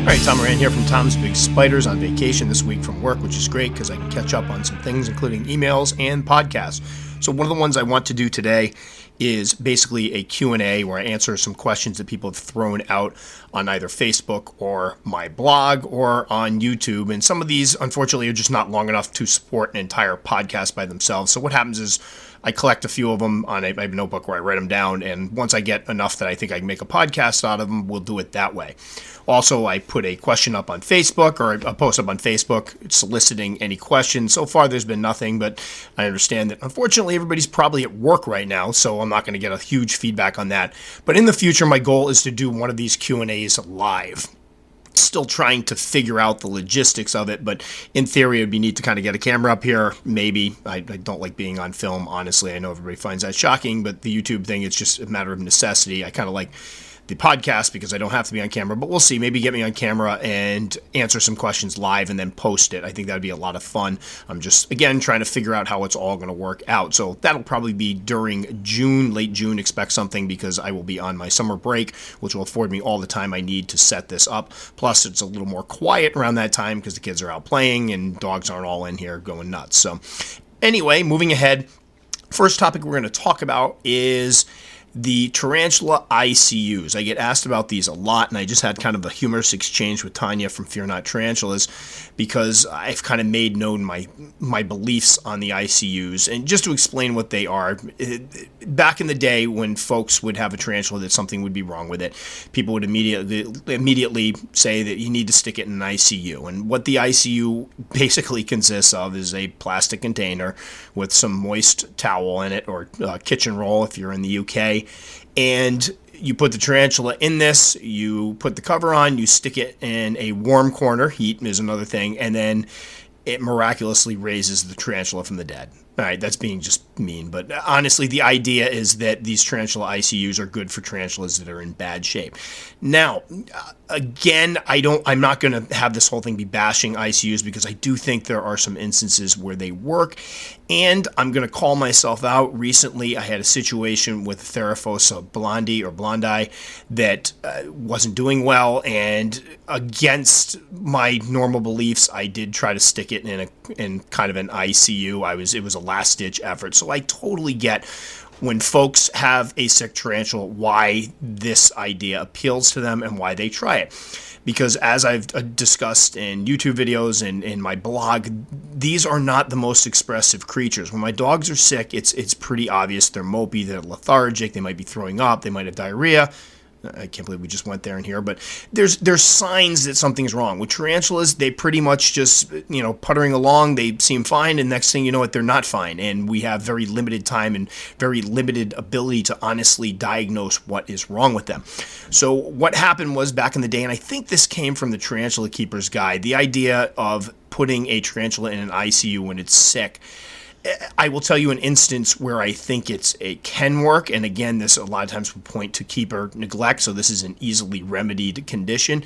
All right, Tom Moran here from Tom's Big Spiders, on vacation this week from work, which is great because I can catch up on some things, including emails and podcasts. So one of the ones I want to do today is basically a Q&A where I answer some questions that people have thrown out on either Facebook or my blog or on YouTube. And some of these, unfortunately, are just not long enough to support an entire podcast by themselves. So what happens is I collect a few of them on a notebook where I write them down. And once I get enough that I think I can make a podcast out of them, we'll do it that way. Also, I put a question up on Facebook, or a post up on Facebook soliciting any questions. So far, there's been nothing, but I understand that unfortunately everybody's probably at work right now, so I'm not going to get a huge feedback on that. But in the future, my goal is to do one of these Q&As live. Still trying to figure out the logistics of it, but in theory, it'd be neat to kind of get a camera up here. Maybe. I don't like being on film, honestly. I know everybody finds that shocking, but the YouTube thing, it's just a matter of necessity. I kind of like the podcast because I don't have to be on camera, but we'll see. Maybe get me on camera and answer some questions live and then post it. I think that would be a lot of fun. I'm just, again, trying to figure out how it's all going to work out. So that'll probably be during June, late June. Expect something because I will be on my summer break, which will afford me all the time I need to set this up. Plus, it's a little more quiet around that time because the kids are out playing and dogs aren't all in here going nuts. So anyway, moving ahead, first topic we're going to talk about is the tarantula ICUs. I get asked about these a lot, and I just had kind of a humorous exchange with Tanya from Fear Not Tarantulas because I've kind of made known my beliefs on the ICUs. And just to explain what they are, back in the day when folks would have a tarantula that something would be wrong with it, people would immediately say that you need to stick it in an ICU. And what the ICU basically consists of is a plastic container with some moist towel in it, or kitchen roll if you're in the UK. And you put the tarantula in this, you put the cover on, you stick it in a warm corner, heat is another thing, and then it miraculously raises the tarantula from the dead. All right, that's being just mean, but honestly, the idea is that these tarantula ICUs are good for tarantulas that are in bad shape. Now, again, I'm not going to have this whole thing be bashing ICUs because I do think there are some instances where they work, and I'm going to call myself out. Recently, I had a situation with Theraphosa blondi that wasn't doing well, and against my normal beliefs, I did try to stick it in kind of an ICU. It was a last-ditch effort. So I totally get when folks have a sick tarantula why this idea appeals to them and why they try it. Because as I've discussed in YouTube videos and in my blog, these are not the most expressive creatures. When my dogs are sick, it's pretty obvious. They're mopey, they're lethargic, they might be throwing up, they might have diarrhea. I can't believe we just went there and here, but there's signs that something's wrong. With tarantulas, they pretty much just, puttering along, they seem fine, and next thing you know it, they're not fine. And we have very limited time and very limited ability to honestly diagnose what is wrong with them. So what happened was back in the day, and I think this came from the Tarantula Keeper's Guide, the idea of putting a tarantula in an ICU when it's sick. I will tell you an instance where I think it can work, and again, this a lot of times will point to keeper neglect, so this is an easily remedied condition.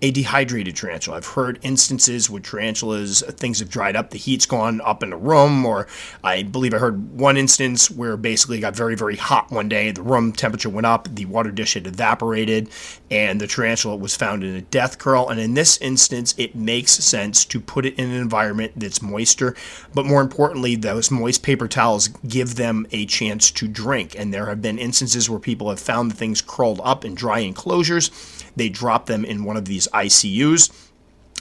A dehydrated tarantula. I've heard instances where tarantulas, things have dried up, the heat's gone up in the room, or I believe I heard one instance where basically it got very, very hot one day, the room temperature went up, the water dish had evaporated, and the tarantula was found in a death curl. And in this instance, it makes sense to put it in an environment that's moister, but more importantly, those moist paper towels give them a chance to drink. And there have been instances where people have found the things curled up in dry enclosures. They drop them in one of these ICUs,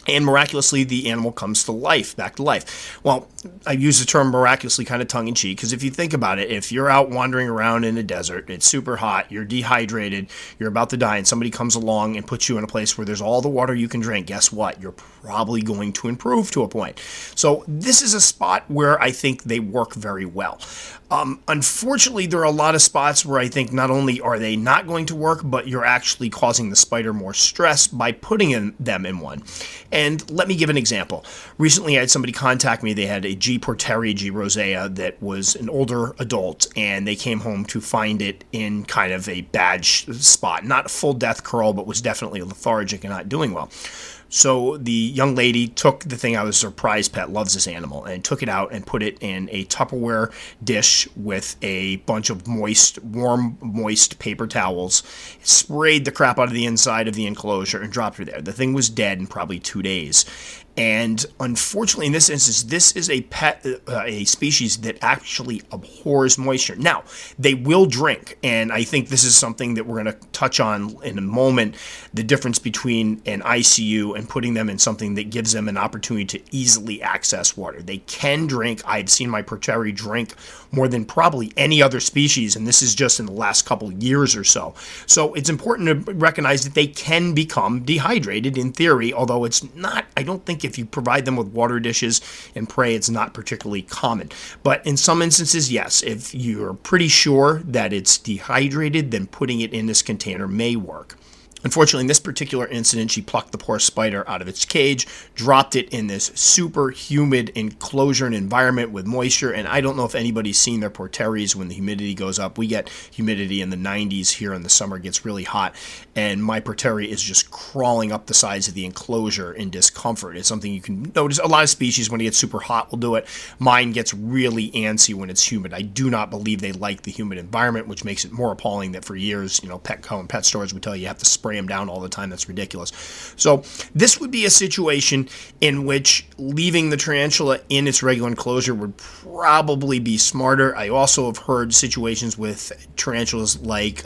and miraculously the animal comes to life, back to life. Well, I use the term miraculously kind of tongue-in-cheek because if you think about it, if you're out wandering around in a desert, it's super hot, you're dehydrated, you're about to die, and somebody comes along and puts you in a place where there's all the water you can drink, guess what? You're probably going to improve to a point. So this is a spot where I think they work very well. Unfortunately, there are a lot of spots where I think not only are they not going to work, but you're actually causing the spider more stress by putting them in one. And let me give an example. Recently, I had somebody contact me. They had a G. porteri, G. rosea, that was an older adult, and they came home to find it in kind of a bad spot. Not a full death curl, but was definitely lethargic and not doing well. So the young lady took the thing. I was a surprise pet, loves this animal, and took it out and put it in a Tupperware dish with a bunch of warm, moist paper towels, sprayed the crap out of the inside of the enclosure, and dropped her there. The thing was dead in probably 2 days. And unfortunately, in this instance, this is a species that actually abhors moisture. Now, they will drink, and I think this is something that we're going to touch on in a moment, the difference between an ICU and putting them in something that gives them an opportunity to easily access water. They can drink. I've seen my Proteri drink more than probably any other species, and this is just in the last couple of years or so. So it's important to recognize that they can become dehydrated in theory, although it's not, I don't think if you provide them with water dishes and prey, it's not particularly common. But in some instances, yes, if you're pretty sure that it's dehydrated, then putting it in this container may work. Unfortunately, in this particular incident, she plucked the poor spider out of its cage, dropped it in this super humid enclosure and environment with moisture, and I don't know if anybody's seen their Porteries when the humidity goes up. We get humidity in the 90s here in the summer, it gets really hot, and my Porteri is just crawling up the sides of the enclosure in discomfort. It's something you can notice. A lot of species, when it gets super hot, will do it. Mine gets really antsy when it's humid. I do not believe they like the humid environment, which makes it more appalling that for years, Petco and pet stores would tell you have to spray them down all the time. That's ridiculous. So this would be a situation in which leaving the tarantula in its regular enclosure would probably be smarter. I also have heard situations with tarantulas like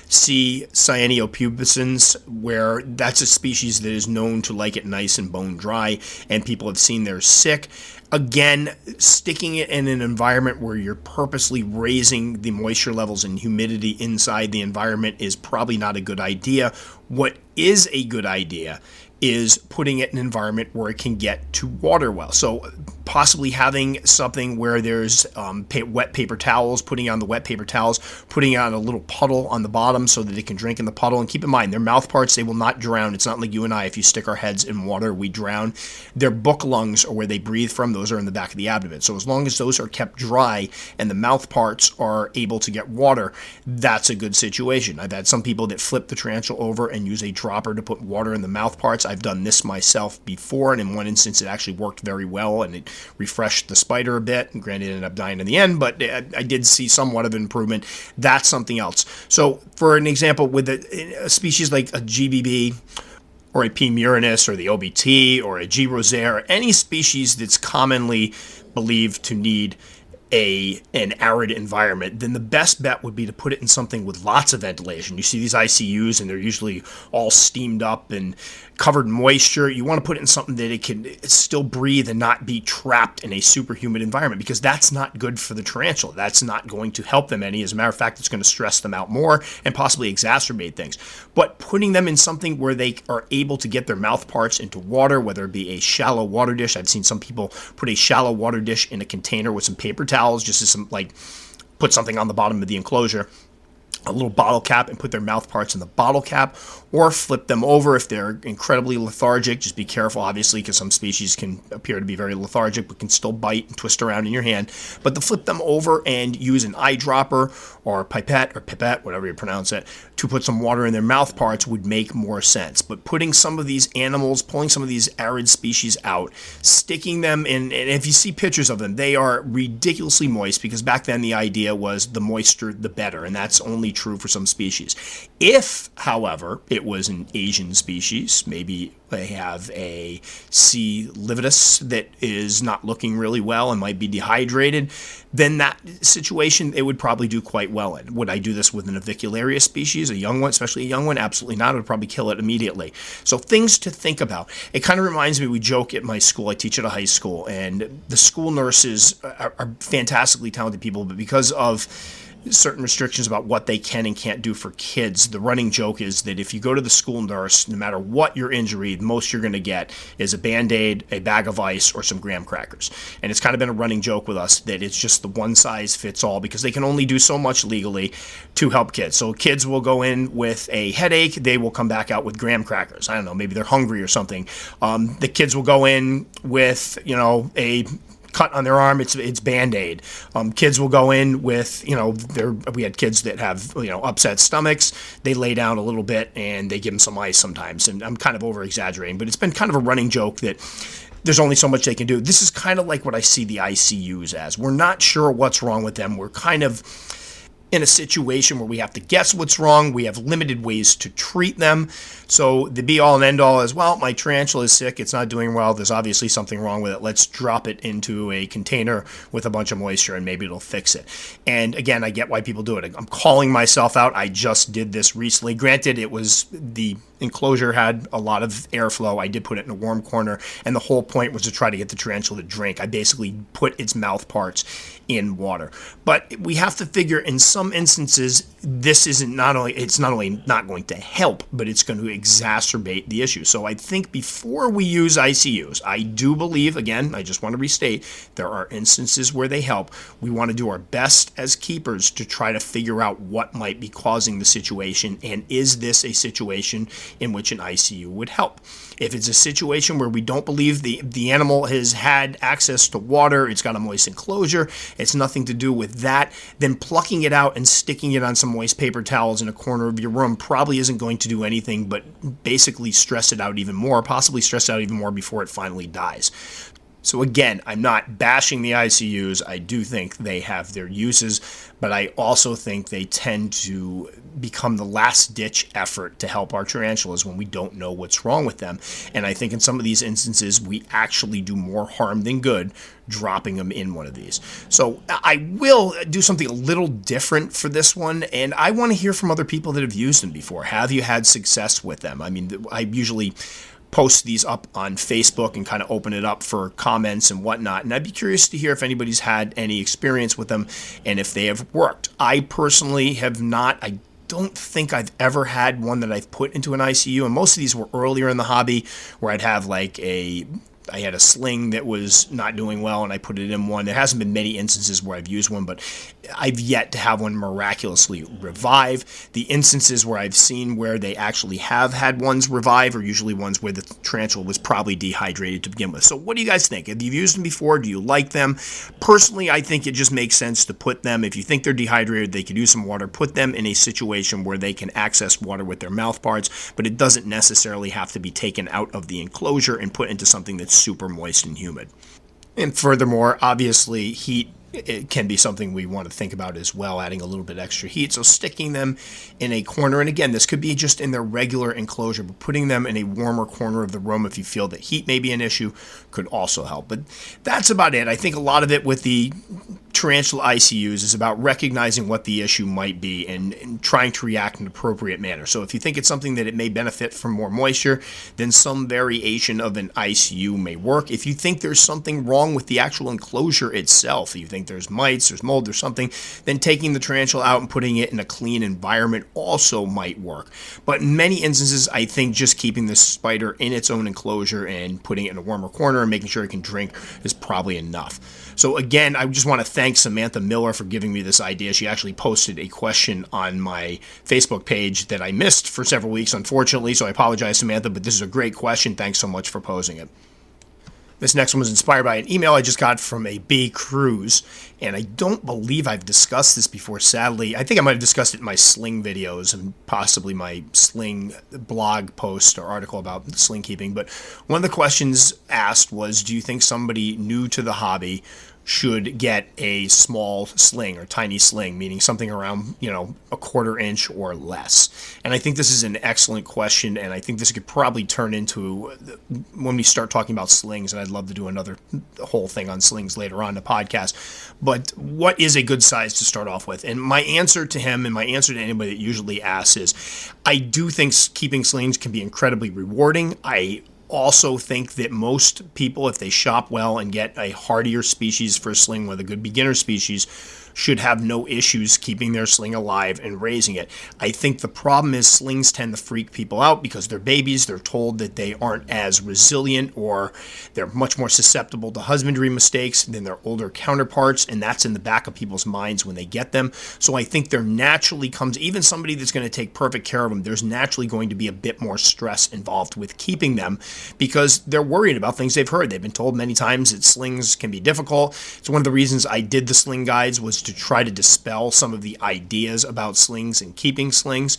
C. cyanopubescens, where that's a species that is known to like it nice and bone dry, and people have seen they're sick. Again, sticking it in an environment where you're purposely raising the moisture levels and humidity inside the environment is probably not a good idea. What is a good idea is putting it in an environment where it can get to water well. So possibly having something where there's wet paper towels, putting on the wet paper towels, putting on a little puddle on the bottom so that it can drink in the puddle. And keep in mind, their mouth parts, they will not drown. It's not like you and I, if you stick our heads in water, we drown. Their book lungs, or where they breathe from, those are in the back of the abdomen. So as long as those are kept dry and the mouth parts are able to get water, that's a good situation. I've had some people that flip the tarantula over and use a dropper to put water in the mouth parts. I've done this myself before, and in one instance it actually worked very well, and it refreshed the spider a bit, and granted it ended up dying in the end, but I did see somewhat of improvement. That's something else. So for an example, with a species like a GBB or a P. murinus or the OBT or a G. rosea, or any species that's commonly believed to need an arid environment, then the best bet would be to put it in something with lots of ventilation. You see these ICUs, and they're usually all steamed up and covered in moisture. You want to put it in something that it can still breathe and not be trapped in a super humid environment, because that's not good for the tarantula. That's not going to help them any. As a matter of fact, it's going to stress them out more and possibly exacerbate things. But putting them in something where they are able to get their mouth parts into water, whether it be a shallow water dish. I've seen some people put a shallow water dish in a container with some paper towels, just as some, put something on the bottom of the enclosure, a little bottle cap, and put their mouth parts in the bottle cap, or flip them over if they're incredibly lethargic. Just be careful, obviously, because some species can appear to be very lethargic but can still bite and twist around in your hand. But to flip them over and use an eyedropper or pipette, whatever you pronounce it, to put some water in their mouth parts would make more sense. But putting some of these animals, pulling some of these arid species out, sticking them in, and if you see pictures of them, they are ridiculously moist, because back then the idea was the moister the better, and that's only true for some species. If, however, it was an Asian species, maybe they have a C. lividus that is not looking really well and might be dehydrated, then that situation it would probably do quite well in. Would I do this with an avicularia species, a young one, especially a young one? Absolutely not. I would probably kill it immediately. So things to think about. It kind of reminds me, we joke at my school, I teach at a high school, and the school nurses are fantastically talented people, but because of certain restrictions about what they can and can't do for kids, the running joke is that if you go to the school nurse, no matter what your injury, the most you're going to get is a Band-Aid, a bag of ice, or some graham crackers. And it's kind of been a running joke with us that it's just the one size fits all, because they can only do so much legally to help kids. So kids will go in with a headache, they will come back out with graham crackers. I don't know, maybe they're hungry or something. The kids will go in with, a cut on their arm, it's Band-Aid. Kids will go in with, we had kids that have, upset stomachs. They lay down a little bit and they give them some ice sometimes. And I'm kind of over exaggerating, but it's been kind of a running joke that there's only so much they can do. This is kind of like what I see the ICUs as. We're not sure what's wrong with them. We're kind of in a situation where we have to guess what's wrong. We have limited ways to treat them. So the be-all and end-all is, well, my tarantula is sick. It's not doing well. There's obviously something wrong with it. Let's drop it into a container with a bunch of moisture and maybe it'll fix it. And again, I get why people do it. I'm calling myself out. I just did this recently. Granted, it was the enclosure had a lot of airflow. I did put it in a warm corner, and the whole point was to try to get the tarantula to drink. I basically put its mouth parts in water. But we have to figure in some instances, this isn't it's not only not going to help, but it's going to exacerbate the issue. So I think before we use ICUs, I do believe, again, I just want to restate, there are instances where they help. We want to do our best as keepers to try to figure out what might be causing the situation, and is this a situation in which an ICU would help. If it's a situation where we don't believe the animal has had access to water, it's got a moist enclosure, it's nothing to do with that, then plucking it out and sticking it on some moist paper towels in a corner of your room probably isn't going to do anything but basically stress it out even more, possibly stress it out even more before it finally dies. So again, I'm not bashing the ICUs. I do think they have their uses, but I also think they tend to become the last-ditch effort to help our tarantulas when we don't know what's wrong with them. And I think in some of these instances, we actually do more harm than good dropping them in one of these. So I will do something a little different for this one, and I want to hear from other people that have used them before. Have you had success with them? I mean, I usually post these up on Facebook and kind of open it up for comments and whatnot. And I'd be curious to hear if anybody's had any experience with them and if they have worked. I personally have not. I don't think I've ever had one that I've put into an ICU. And most of these were earlier in the hobby where I'd have I had a sling that was not doing well and I put it in one. There hasn't been many instances where I've used one, but I've yet to have one miraculously revive. The instances where I've seen where they actually have had ones revive are usually ones where the tarantula was probably dehydrated to begin with. So what do you guys think? Have you used them before? Do you like them? Personally, I think it just makes sense to put them, if you think they're dehydrated, they could use some water, put them in a situation where they can access water with their mouth parts, but it doesn't necessarily have to be taken out of the enclosure and put into something that's super moist and humid. And furthermore, obviously, heat, it can be something we want to think about as well, adding a little bit extra heat. So sticking them in a corner, and again, this could be just in their regular enclosure, but putting them in a warmer corner of the room if you feel that heat may be an issue could also help. But that's about it. I think a lot of it with the tarantula ICUs is about recognizing what the issue might be and trying to react in an appropriate manner. So if you think it's something that it may benefit from more moisture, then some variation of an ICU may work. If you think there's something wrong with the actual enclosure itself, you think there's mites, there's mold, there's something, then taking the tarantula out and putting it in a clean environment also might work. But in many instances, I think just keeping the spider in its own enclosure and putting it in a warmer corner and making sure it can drink is probably enough. So again, I just want to thank Samantha Miller for giving me this idea. She actually posted a question on my Facebook page that I missed for several weeks, unfortunately, so I apologize, Samantha, but this is a great question. Thanks so much for posing it. This next one was inspired by an email I just got from a B. Cruz, and I don't believe I've discussed this before, sadly. I think I might have discussed it in my sling videos and possibly my sling blog post or article about sling keeping, but one of the questions asked was, do you think somebody new to the hobby should get a small sling or tiny sling, meaning something around, a quarter inch or less? And I think this is an excellent question, and I think this could probably turn into, when we start talking about slings, and I'd love to do another whole thing on slings later on in the podcast, but what is a good size to start off with? And my answer to him and my answer to anybody that usually asks is, I do think keeping slings can be incredibly rewarding. I also think that most people, if they shop well and get a hardier species for a sling with a good beginner species, should have no issues keeping their sling alive and raising it. I think the problem is slings tend to freak people out because they're babies. They're told that they aren't as resilient, or they're much more susceptible to husbandry mistakes than their older counterparts, and that's in the back of people's minds when they get them. So I think there naturally comes, even somebody that's going to take perfect care of them, there's naturally going to be a bit more stress involved with keeping them because they're worried about things they've heard. They've been told many times that slings can be difficult. It's one of the reasons I did the sling guides, was to try to dispel some of the ideas about slings and keeping slings.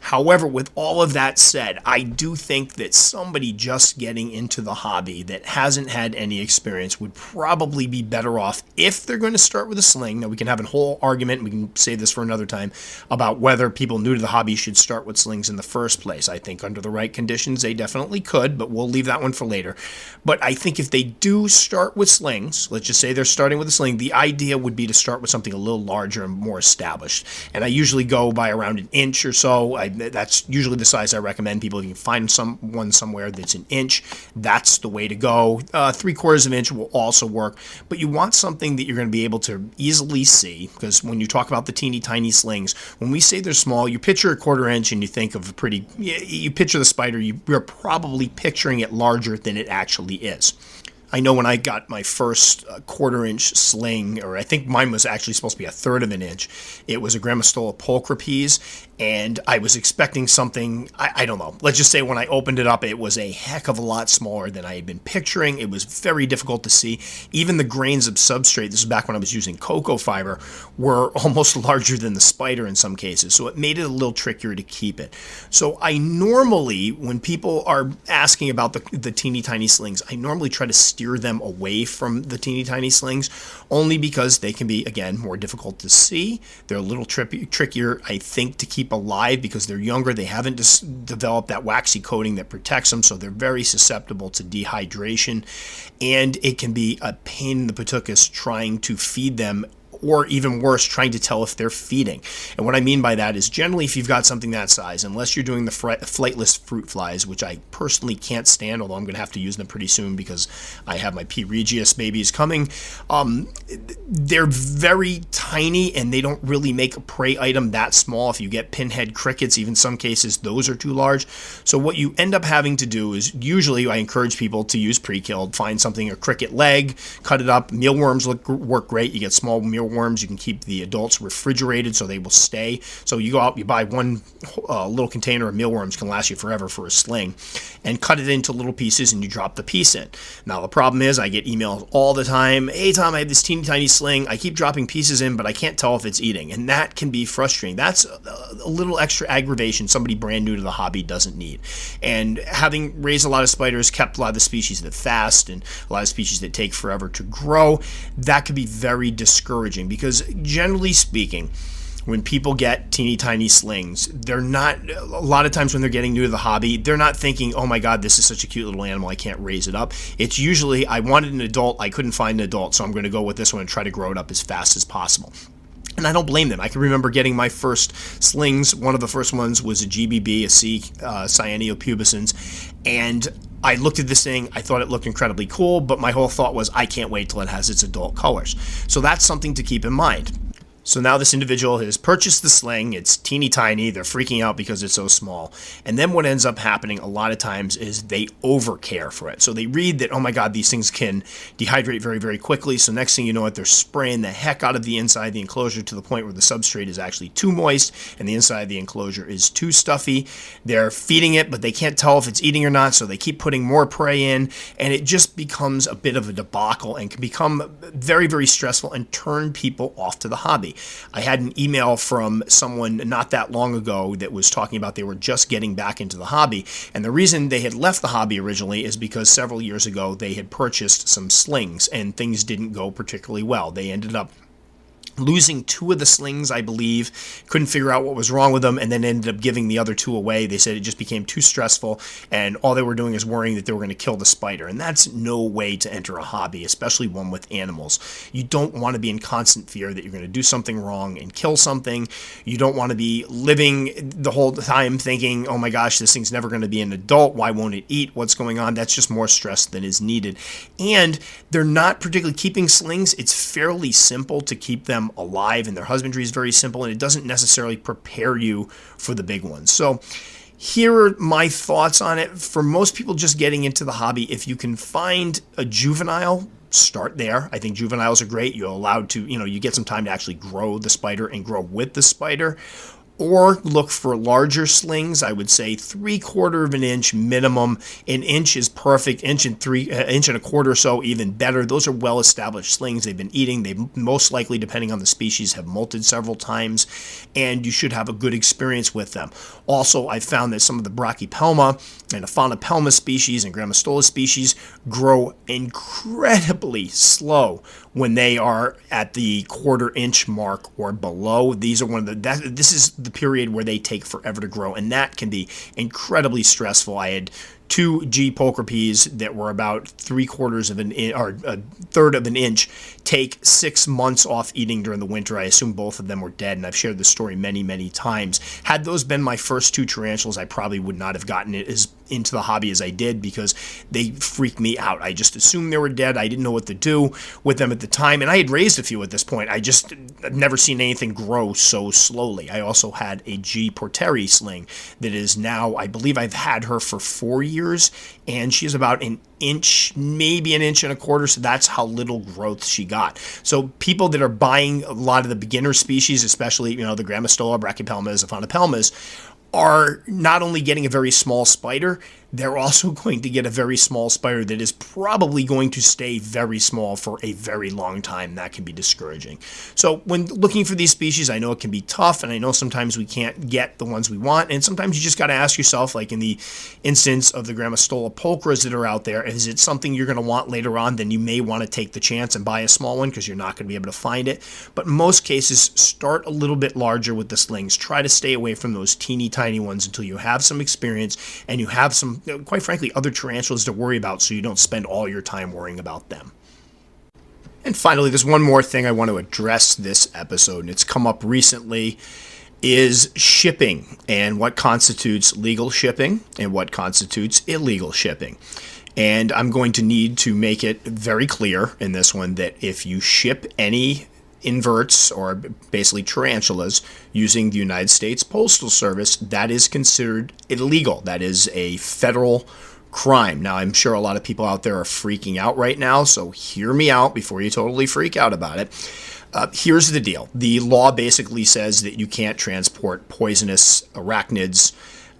However, with all of that said, I do think that somebody just getting into the hobby that hasn't had any experience would probably be better off if they're going to start with a sling. Now, we can have a whole argument, we can save this for another time, about whether people new to the hobby should start with slings in the first place. I think under the right conditions, they definitely could, but we'll leave that one for later. But I think if they do start with slings, let's just say they're starting with a sling, the idea would be to start with something a little larger and more established. And I usually go by around an inch or so. That's usually the size I recommend people. If you can find someone somewhere that's an inch, that's the way to go. 3/4 of an inch will also work, but you want something that you're going to be able to easily see, because when you talk about the teeny tiny slings, when we say they're small, you picture a 1/4 inch and you think of you picture the spider, you're probably picturing it larger than it actually is. I know when I got my first 1/4 inch sling, or I think mine was actually supposed to be 1/3 of an inch, it was a Grammostola pulchripes, and I was expecting something, I don't know. Let's just say when I opened it up, it was a heck of a lot smaller than I had been picturing. It was very difficult to see. Even the grains of substrate, this is back when I was using cocoa fiber, were almost larger than the spider in some cases. So it made it a little trickier to keep it. So I normally, when people are asking about the teeny tiny slings, I normally try to steer them away from the teeny tiny slings, only because they can be, again, more difficult to see. They're a little trickier, I think, to keep alive because they're younger. They haven't developed that waxy coating that protects them, so they're very susceptible to dehydration, and it can be a pain in the patookus trying to feed them, or even worse, trying to tell if they're feeding. And what I mean by that is, generally, if you've got something that size, unless you're doing the flightless fruit flies, which I personally can't stand, although I'm going to have to use them pretty soon because I have my P. regius babies coming, they're very tiny and they don't really make a prey item that small. If you get pinhead crickets, even some cases, those are too large. So what you end up having to do is, usually I encourage people to use pre-killed, find something, a cricket leg, cut it up. Mealworms work great. You get small mealworms. You can keep the adults refrigerated so they will stay. So you go out, you buy one little container of mealworms, can last you forever for a sling, and cut it into little pieces and you drop the piece in. Now the problem is I get emails all the time. Hey Tom, I have this teeny tiny sling. I keep dropping pieces in, but I can't tell if it's eating. And that can be frustrating. That's a little extra aggravation somebody brand new to the hobby doesn't need. And having raised a lot of spiders, kept a lot of the species that fast and a lot of species that take forever to grow, that could be very discouraging. Because generally speaking, when people get teeny tiny slings, they're not, a lot of times when they're getting new to the hobby, they're not thinking, oh my God, this is such a cute little animal, I can't raise it up. It's usually, I wanted an adult, I couldn't find an adult, so I'm going to go with this one and try to grow it up as fast as possible. And I don't blame them. I can remember getting my first slings. One of the first ones was a GBB, a C, Cyaneo pubescens, and I looked at this thing, I thought it looked incredibly cool, but my whole thought was, I can't wait till it has its adult colors. So that's something to keep in mind. So now this individual has purchased the sling. It's teeny tiny. They're freaking out because it's so small. And then what ends up happening a lot of times is they overcare for it. So they read that, oh my God, these things can dehydrate very, very quickly. So next thing you know, they're spraying the heck out of the inside of the enclosure to the point where the substrate is actually too moist and the inside of the enclosure is too stuffy. They're feeding it, but they can't tell if it's eating or not. So they keep putting more prey in, and it just becomes a bit of a debacle and can become very, very stressful and turn people off to the hobby. I had an email from someone not that long ago that was talking about they were just getting back into the hobby, and the reason they had left the hobby originally is because several years ago they had purchased some slings and things didn't go particularly well. They ended up losing 2 of the slings, I believe, couldn't figure out what was wrong with them, and then ended up giving the other 2 away. They said it just became too stressful, and all they were doing is worrying that they were going to kill the spider, and that's no way to enter a hobby, especially one with animals. You don't want to be in constant fear that you're going to do something wrong and kill something. You don't want to be living the whole time thinking, oh my gosh, this thing's never going to be an adult. Why won't it eat? What's going on? That's just more stress than is needed. And they're not particularly keeping slings. It's fairly simple to keep them them alive, and their husbandry is very simple, and it doesn't necessarily prepare you for the big ones. So here are my thoughts on it. For most people just getting into the hobby, if you can find a juvenile, start there. I think juveniles are great. You're allowed to, you get some time to actually grow the spider and grow with the spider. Or look for larger slings. I would say 3/4 of an inch minimum. An inch is perfect. Inch and a quarter or so, even better. Those are well-established slings. They've been eating. They most likely, depending on the species, have molted several times, and you should have a good experience with them. Also, I found that some of the Brachypelma and Aphonopelma species and Grammostola species grow incredibly slow when they are at the 1/4 inch mark or below. These are this is the period where they take forever to grow, and that can be incredibly stressful. I had 2 G poker peas that were about 3/4 of an inch, or a third of an inch, take 6 months off eating during the winter. I assume both of them were dead, and I've shared this story many, many times. Had those been my first 2 tarantulas, I probably would not have gotten it as into the hobby as I did, because they freaked me out. I just assumed they were dead. I didn't know what to do with them at the time, and I had raised a few at this point. I've never seen anything grow so slowly. I also had a G Porteri sling that is now, I believe I've had her for 4 years, and she's about an inch, maybe an inch and a quarter, so that's how little growth she got. So people that are buying a lot of the beginner species, especially, the Grammostola, Brachypelmas, Aphonopelmas, are not only getting a very small spider, they're also going to get a very small spider that is probably going to stay very small for a very long time. That can be discouraging. So when looking for these species, I know it can be tough, and I know sometimes we can't get the ones we want, and sometimes you just got to ask yourself, like in the instance of the Grammostola pulchras that are out there, is it something you're going to want later on? Then you may want to take the chance and buy a small one, because you're not going to be able to find it. But in most cases, start a little bit larger with the slings. Try to stay away from those teeny tiny ones until you have some experience and you have some, quite frankly, other tarantulas to worry about, so you don't spend all your time worrying about them. And finally, there's one more thing I want to address this episode, and it's come up recently, is shipping and what constitutes legal shipping and what constitutes illegal shipping. And I'm going to need to make it very clear in this one that if you ship any inverts, or basically tarantulas, using the United States Postal Service, that is considered illegal. That is a federal crime. Now, I'm sure a lot of people out there are freaking out right now, so hear me out before you totally freak out about it. Here's the deal. The law basically says that you can't transport poisonous arachnids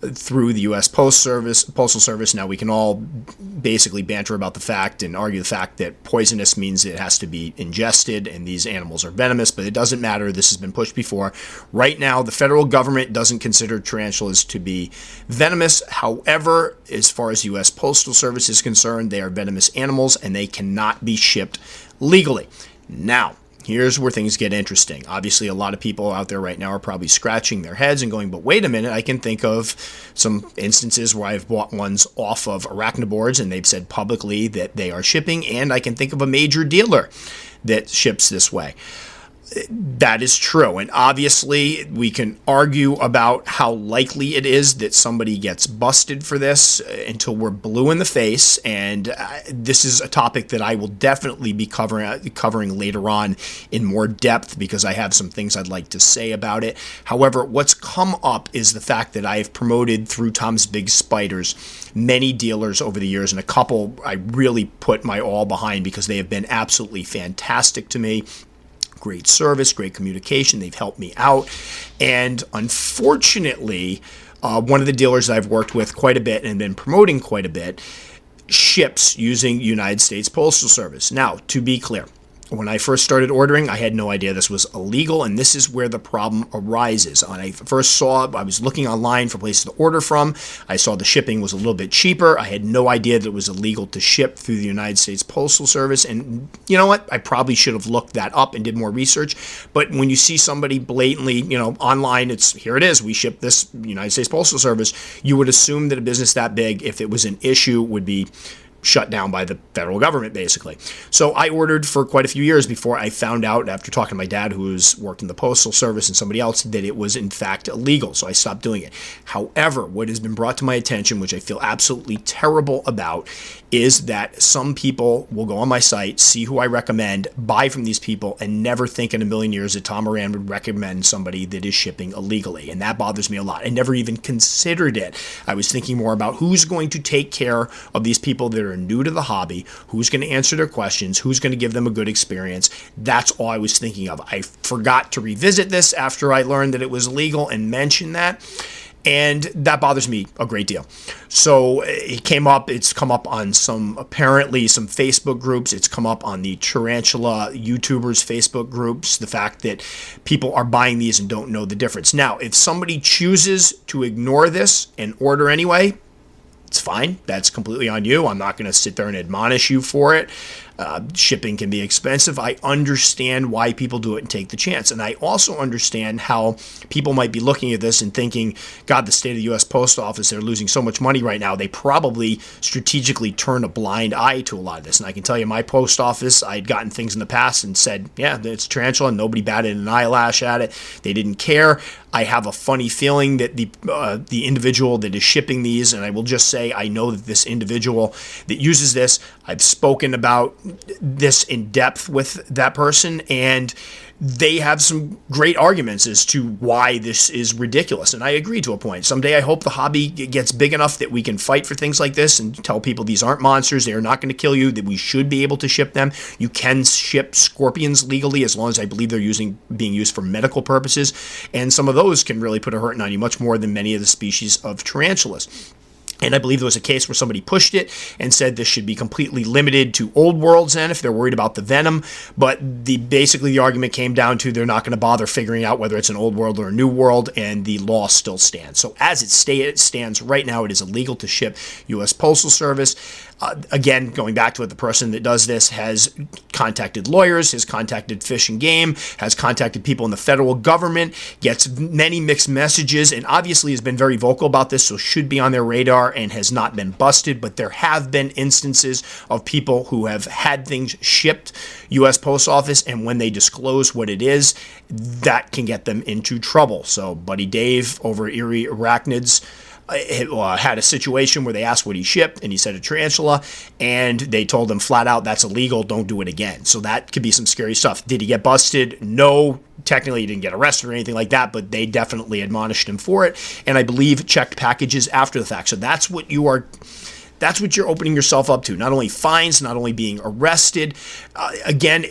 through the U.S. Postal Service. Now, we can all basically banter about the fact and argue the fact that poisonous means it has to be ingested, and these animals are venomous, but it doesn't matter. This has been pushed before. Right now, the federal government doesn't consider tarantulas to be venomous. However, as far as U.S. Postal Service is concerned, they are venomous animals, and they cannot be shipped legally. Now, here's where things get interesting. Obviously, a lot of people out there right now are probably scratching their heads and going, but wait a minute, I can think of some instances where I've bought ones off of Arachnoboards and they've said publicly that they are shipping, and I can think of a major dealer that ships this way. That is true, and obviously we can argue about how likely it is that somebody gets busted for this until we're blue in the face, and this is a topic that I will definitely be covering later on in more depth, because I have some things I'd like to say about it. However, what's come up is the fact that I have promoted through Tom's Big Spiders many dealers over the years, and a couple I really put my all behind because they have been absolutely fantastic to me. Great service, great communication. They've helped me out. And unfortunately, one of the dealers I've worked with quite a bit and been promoting quite a bit ships using United States Postal Service. Now, to be clear, when I first started ordering, I had no idea this was illegal, and this is where the problem arises. When I first saw it, I was looking online for places to order from. I saw the shipping was a little bit cheaper. I had no idea that it was illegal to ship through the United States Postal Service, and you know what? I probably should have looked that up and did more research. But when you see somebody blatantly, online, here it is, we ship this United States Postal Service, you would assume that a business that big, if it was an issue, would be shut down by the federal government, basically. So I ordered for quite a few years before I found out, after talking to my dad, who worked in the Postal Service, and somebody else, that it was in fact illegal. So I stopped doing it. However, what has been brought to my attention, which I feel absolutely terrible about, is that some people will go on my site, see who I recommend, buy from these people, and never think in a million years that Tom Moran would recommend somebody that is shipping illegally. And that bothers me a lot. I never even considered it. I was thinking more about who's going to take care of these people that are new to the hobby, who's going to answer their questions, who's going to give them a good experience. That's all I was thinking of. I forgot to revisit this after I learned that it was illegal and mention that. And that bothers me a great deal. So it came up, it's come up on apparently some Facebook groups. It's come up on the Tarantula YouTubers Facebook groups, the fact that people are buying these and don't know the difference. Now, if somebody chooses to ignore this and order anyway, it's fine. That's completely on you. I'm not going to sit there and admonish you for it. Shipping can be expensive. I understand why people do it and take the chance. And I also understand how people might be looking at this and thinking, God, the state of the U.S. Post Office, they're losing so much money right now. They probably strategically turn a blind eye to a lot of this. And I can tell you, my post office, I'd gotten things in the past and said, yeah, it's Tarantula, and nobody batted an eyelash at it. They didn't care. I have a funny feeling that the individual that is shipping these, and I will just say I know that this individual that uses this, I've spoken about this in depth with that person, and they have some great arguments as to why this is ridiculous. And I agree to a point. Someday I hope the hobby gets big enough that we can fight for things like this and tell people these aren't monsters. They are not going to kill you, that we should be able to ship them. You can ship scorpions legally as long as I believe they're being used for medical purposes. And some of those can really put a hurting on you much more than many of the species of tarantulas. And I believe there was a case where somebody pushed it and said this should be completely limited to old world Zen if they're worried about the venom. But basically the argument came down to they're not going to bother figuring out whether it's an old world or a new world, and the law still stands. So as it stands right now, it is illegal to ship U.S. Postal Service. Again, going back to it, the person that does this has contacted lawyers, has contacted Fish and Game, has contacted people in the federal government, gets many mixed messages, and obviously has been very vocal about this, so should be on their radar and has not been busted. But there have been instances of people who have had things shipped U.S. Post Office, and when they disclose what it is, that can get them into trouble. So Buddy Dave over at Erie Arachnids had a situation where they asked what he shipped, and he said a tarantula, and they told him flat out, that's illegal, don't do it again. So that could be some scary stuff. Did he get busted? No. Technically, he didn't get arrested or anything like that, but they definitely admonished him for it, and I believe checked packages after the fact. So that's what you're opening yourself up to. Not only fines, not only being arrested. Again,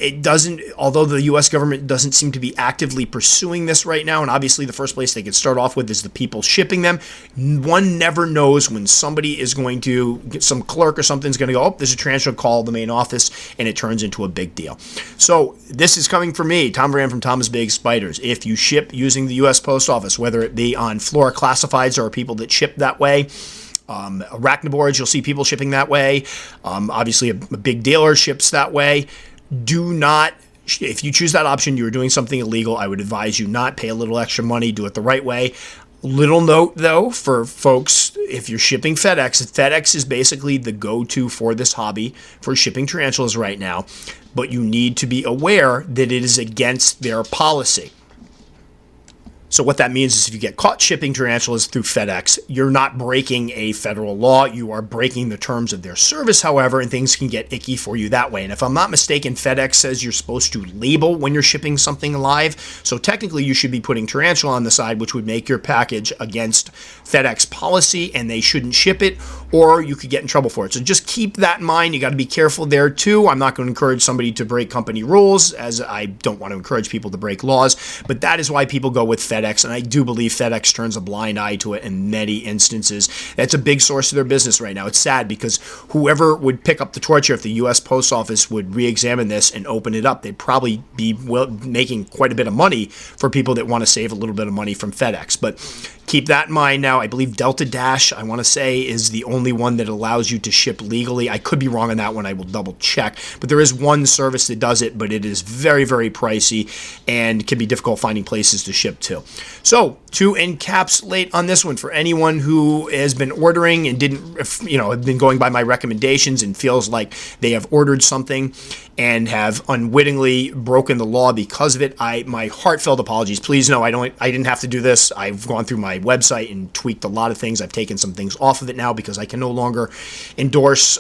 although the U.S. government doesn't seem to be actively pursuing this right now, and obviously the first place they could start off with is the people shipping them, one never knows when somebody is going to, some clerk or something's going to go, oh, there's a transfer, call the main office, and it turns into a big deal. So this is coming from me, Tom Moran from Thomas Big Spiders. If you ship using the U.S. Post Office, whether it be on Flora Classifieds or people that ship that way, arachnoboards, you'll see people shipping that way. Obviously, a big dealer ships that way. Do not, if you choose that option, you're doing something illegal. I would advise you not pay a little extra money, do it the right way. Little note, though, for folks, if you're shipping FedEx is basically the go-to for this hobby for shipping tarantulas right now, but you need to be aware that it is against their policy. So what that means is if you get caught shipping tarantulas through FedEx, you're not breaking a federal law. You are breaking the terms of their service, however, and things can get icky for you that way. And if I'm not mistaken, FedEx says you're supposed to label when you're shipping something live. So technically, you should be putting tarantula on the side, which would make your package against FedEx policy, and they shouldn't ship it, or you could get in trouble for it. So just keep that in mind. You got to be careful there, too. I'm not going to encourage somebody to break company rules, as I don't want to encourage people to break laws, but that is why people go with FedEx. And I do believe FedEx turns a blind eye to it in many instances. That's a big source of their business right now. It's sad because whoever would pick up the torch here, if the U.S. Post Office would re-examine this and open it up, they'd probably be making quite a bit of money for people that want to save a little bit of money from FedEx. But keep that in mind now. I believe Delta Dash, I want to say, is the only one that allows you to ship legally. I could be wrong on that one. I will double check. But there is one service that does it, but it is very, very pricey and can be difficult finding places to ship to. So to encapsulate on this one, for anyone who has been ordering and didn't, have been going by my recommendations and feels like they have ordered something and have unwittingly broken the law because of it, my heartfelt apologies. Please know I didn't have to do this. I've gone through my website and tweaked a lot of things. I've taken some things off of it now because I can no longer endorse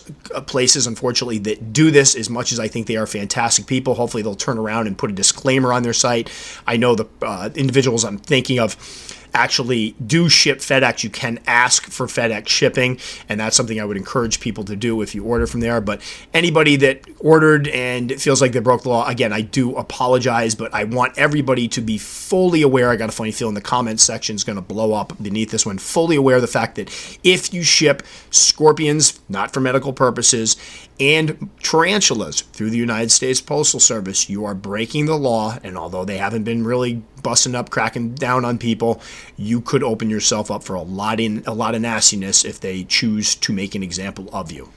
places, unfortunately, that do this. As much as I think they are fantastic people, hopefully they'll turn around and put a disclaimer on their site. I know the individuals I'm thinking of actually do ship FedEx. You can ask for FedEx shipping, and that's something I would encourage people to do if you order from there. But anybody that ordered and feels like they broke the law, again, I do apologize, but I want everybody to be fully aware. I got a funny feeling the comments section is going to blow up beneath this one. Fully aware of the fact that if you ship scorpions, not for medical purposes, and tarantulas through the United States Postal Service, you are breaking the law. And although they haven't been really busting up, cracking down on people, you could open yourself up for a lot of nastiness if they choose to make an example of you. All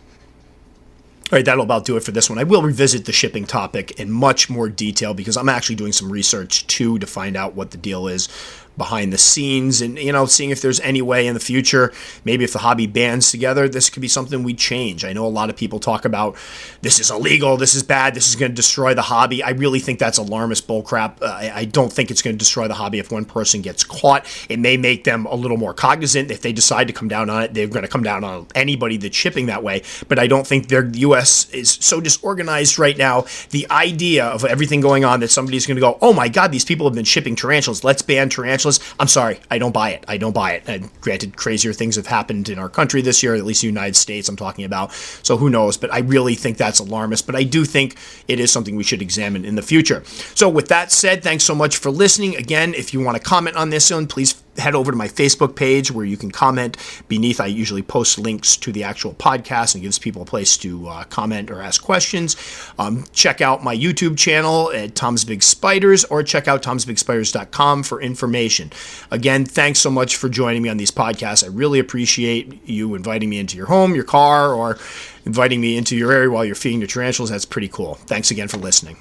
right, that'll about do it for this one. I will revisit the shipping topic in much more detail because I'm actually doing some research too to find out what the deal is behind the scenes and, seeing if there's any way in the future, maybe if the hobby bands together, this could be something we change. I know a lot of people talk about this is illegal, this is bad, this is going to destroy the hobby. I really think that's alarmist bullcrap. I don't think it's going to destroy the hobby if one person gets caught. It may make them a little more cognizant. If they decide to come down on it, they're going to come down on anybody that's shipping that way. But I don't think the U.S. is so disorganized right now. The idea of everything going on that somebody's going to go, oh my God, these people have been shipping tarantulas, let's ban tarantulas. I'm sorry, I don't buy it. And granted, crazier things have happened in our country this year, at least the United States I'm talking about, so who knows, but I really think that's alarmist, but I do think it is something we should examine in the future. So with that said, thanks so much for listening. Again, if you want to comment on this one, please head over to my Facebook page where you can comment beneath. I usually post links to the actual podcast and gives people a place to comment or ask questions. Check out my YouTube channel at Tom's Big Spiders or check out tomsbigspiders.com for information. Again, thanks so much for joining me on these podcasts. I really appreciate you inviting me into your home, your car, or inviting me into your area while you're feeding the tarantulas. That's pretty cool. Thanks again for listening.